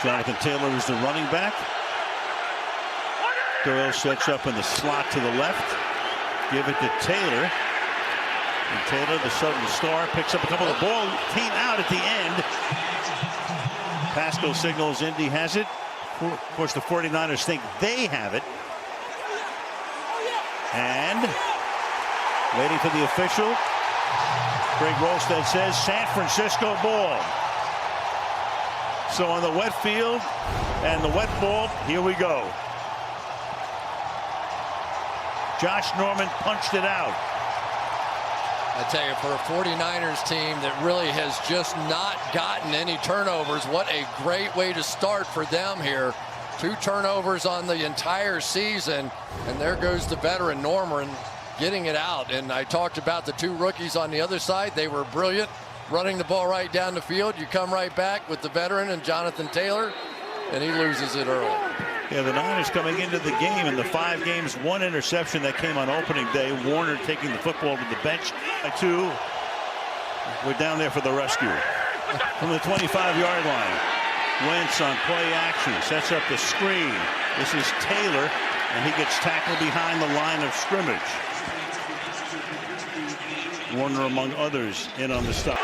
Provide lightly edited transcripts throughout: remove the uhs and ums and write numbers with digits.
Jonathan Taylor is the running back. Doyle sets up in the slot to the left. Give it to Taylor. And Taylor, the sudden star, picks up a couple. The ball came out at the end. Pascal signals Indy has it. Of course, the 49ers think they have it. And waiting for the official. Greg Rolstad says San Francisco ball. So on the wet field and the wet ball, here we go. Josh Norman punched it out. I tell you, for a 49ers team that really has just not gotten any turnovers, what a great way to start for them here. 2 turnovers on the entire season, and there goes the veteran Norman getting it out. And I talked about the 2 rookies on the other side. They were brilliant, running the ball right down the field. You come right back with the veteran and Jonathan Taylor, and he loses it early. Yeah, the Niners coming into the game in the 5 games, 1 interception that came on opening day. Warner taking the football to the bench. 2, we're down there for the rescue. From the 25-yard line, Wentz on play action, sets up the screen. This is Taylor, and he gets tackled behind the line of scrimmage. Warner, among others, in on the stop.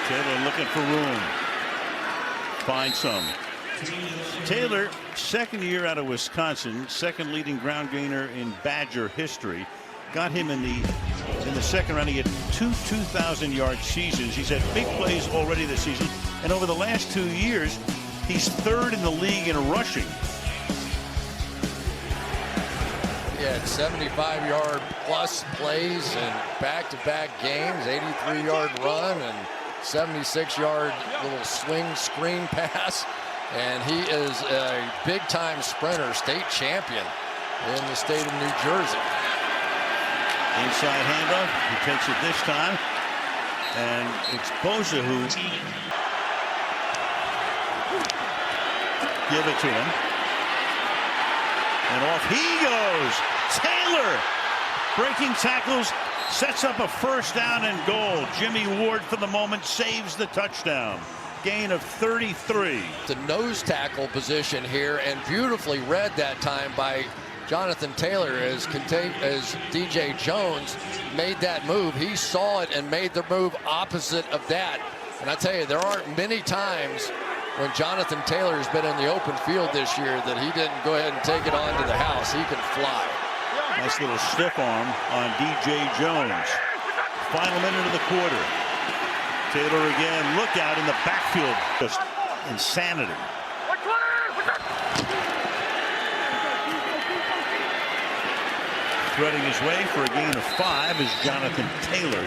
Taylor looking for room. Finds some. Taylor, second year out of Wisconsin, second leading ground gainer in Badger history. Got him in the second round. He had 2 2,000-yard seasons. He's had big plays already this season. And over the last 2 years, he's 3rd in the league in rushing. He had 75-yard plus plays in back-to-back games, 83-yard run, and 76-yard little swing screen pass. And he is a big-time sprinter, state champion in the state of New Jersey. Inside handoff. He takes it this time. And it's Bosa who give it to him. And off he goes. Taylor breaking tackles, sets up a first down and goal. Jimmy Ward for the moment saves the touchdown. Gain of 33. The nose tackle position here, and beautifully read that time by Jonathan Taylor as DJ Jones made that move. He saw it and made the move opposite of that. And I tell you, there aren't many times when Jonathan Taylor has been in the open field this year that he didn't go ahead and take it on to the house. He can fly. Nice little stiff arm on DJ Jones. Final minute of the quarter. Taylor again, look out in the backfield. Just insanity. Threading his way for a gain of 5 is Jonathan Taylor.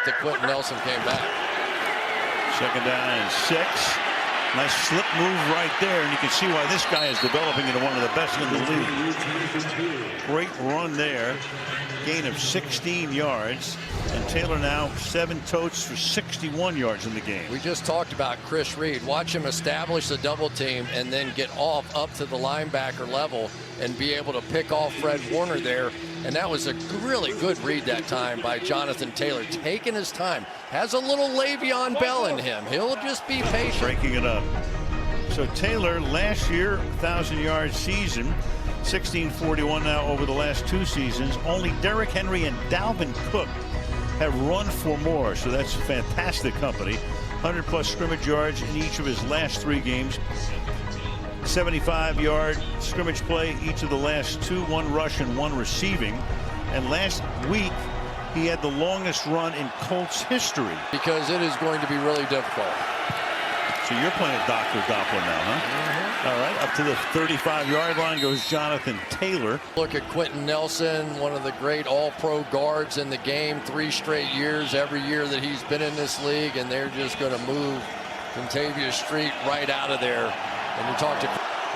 The Quentin Nelson came back. Second down and 6. Nice slip move right there, and you can see why this guy is developing into one of the best in the league. Great run there. Gain of 16 yards. And Taylor now 7 totes for 61 yards in the game. We just talked about Chris Reed. Watch him establish the double team and then get off up to the linebacker level and be able to pick off Fred Warner there. And that was a really good read that time by Jonathan Taylor, taking his time. Has a little Le'Veon Bell in him. He'll just be patient. Breaking it up. So Taylor, last year, 1,000-yard season, 1641 now over the last 2 seasons. Only Derrick Henry and Dalvin Cook have run for more, so that's fantastic company. 100-plus scrimmage yards in each of his last 3 games. 75-yard scrimmage play each of the last 2, 1 rush and 1 receiving. And last week, he had the longest run in Colts history. Because it is going to be really difficult. So you're playing Dr. Doppler now, huh? All right, up to the 35-yard line goes Jonathan Taylor. Look at Quentin Nelson, one of the great all-pro guards in the game. 3 straight years, every year that he's been in this league, and they're just going to move Contavia Street right out of there. And you talk to...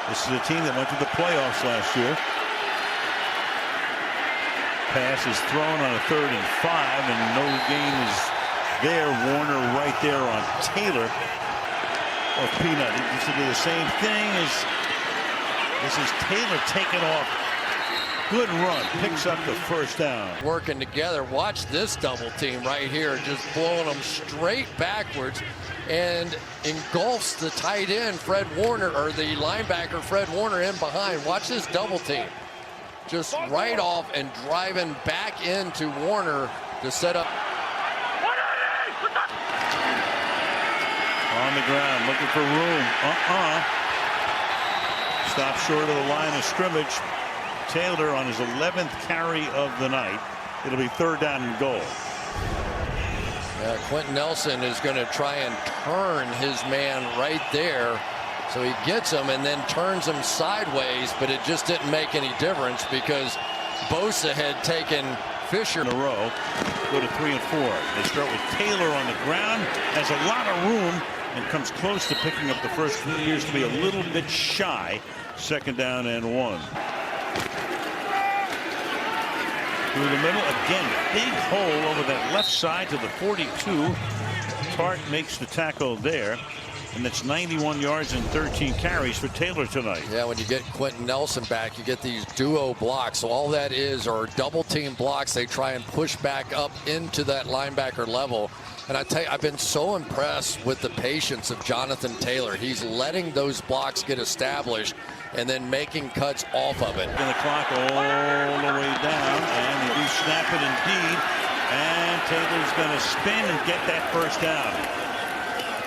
This is a team that went to the playoffs last year. Pass is thrown on a 3rd and 5, and no gain is there. Warner right there on Taylor. Or Peanut. He used to do the same thing as this is Taylor taken off Good run, picks up the first down. Working together. Watch this double team right here, just blowing them straight backwards and engulfs the tight end, Fred Warner, or the linebacker, Fred Warner, in behind. Watch this double team. Just right off and driving back into Warner to set up. On the ground, looking for room. Stop short of the line of scrimmage. Taylor on his 11th carry of the night. It'll be 3rd down and goal. Quentin Nelson is going to try and turn his man right there. So he gets him and then turns him sideways, but it just didn't make any difference because Bosa had taken Fisher in a row. Go to 3 and 4. They start with Taylor on the ground. Has a lot of room and comes close to picking up the first. Appears to be a little bit shy. 2nd down and 1. Through the middle again. Big hole over that left side to the 42. Tart makes the tackle there. And that's 91 yards and 13 carries for Taylor tonight. Yeah, when you get Quentin Nelson back, you get these duo blocks. So all that is are double team blocks. They try and push back up into that linebacker level. And I tell you, I've been so impressed with the patience of Jonathan Taylor. He's letting those blocks get established and then making cuts off of it. And the clock all the way down, and they do snap it indeed. And Taylor's going to spin and get that first down.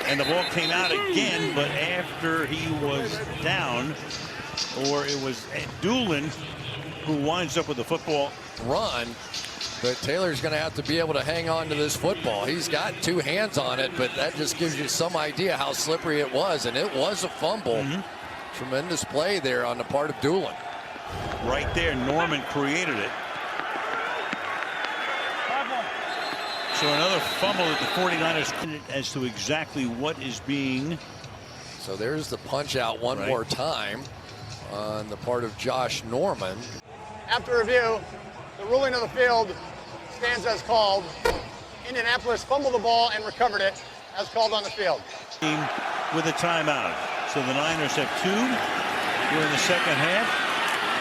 And the ball came out again, but after he was down, or it was Doolin who winds up with the football. Run, but Taylor's going to have to be able to hang on to this football. He's got 2 hands on it, but that just gives you some idea how slippery it was, and it was a fumble. Tremendous play there on the part of Doolin. Right there, Norman created it. So another fumble at the 49ers as to exactly what is being. So there's the punch out one more time on the part of Josh Norman. After review, the ruling of the field stands as called. Indianapolis fumbled the ball and recovered it as called on the field. With a timeout. So the Niners have 2 during the second half.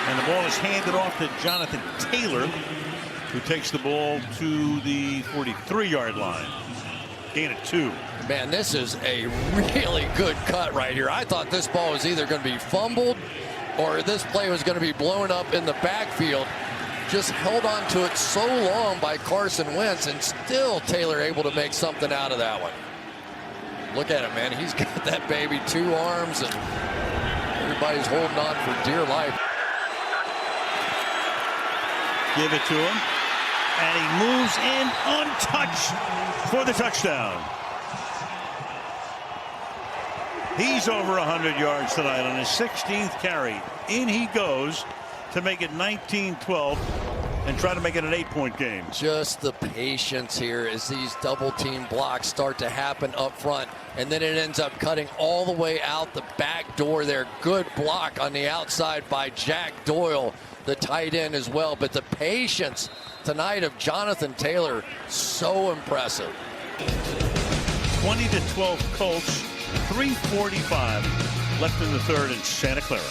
And the ball is handed off to Jonathan Taylor, who takes the ball to the 43-yard line. Gain of 2. Man, this is a really good cut right here. I thought this ball was either going to be fumbled or this play was going to be blown up in the backfield. Just held on to it so long by Carson Wentz, and still Taylor able to make something out of that one. Look at him, man. He's got that baby 2 arms, and everybody's holding on for dear life. Give it to him, and he moves in untouched for the touchdown. He's over 100 yards tonight on his 16th carry. In he goes to make it 19-12 and try to make it an 8-point game. Just the patience here as these double team blocks start to happen up front, and then it ends up cutting all the way out the back door there. Good block on the outside by Jack Doyle, the tight end as well. But the patience tonight of Jonathan Taylor, so impressive. 20-12 Colts, 3:45 left in the third in Santa Clara.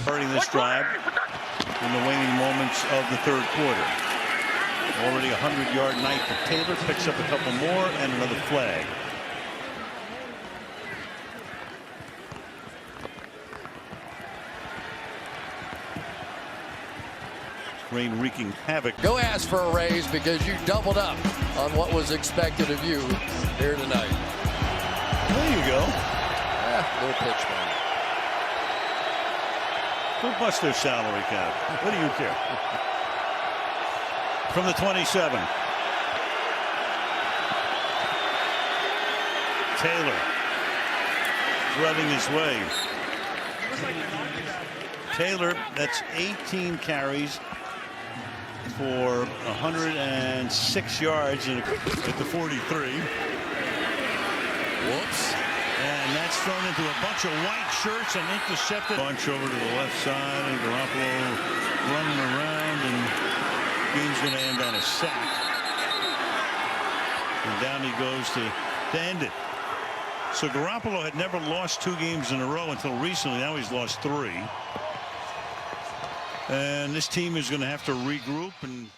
Starting this drive in the waning moments of the third quarter. Already a 100-yard night for Taylor. Picks up a couple more and another flag. Rain wreaking havoc. Go ask for a raise because you doubled up on what was expected of you here tonight. There you go. Little pitch, man. Who bust their salary cap? What do you care? From the 27. Taylor threading his way. Taylor, that's 18 carries for 106 yards at the 43. Whoops. And that's thrown into a bunch of white shirts and intercepted. Bunch over to the left side, and Garoppolo running around, and game's going to end on a sack. And down he goes to end it. So Garoppolo had never lost 2 games in a row until recently. Now he's lost 3. And this team is going to have to regroup and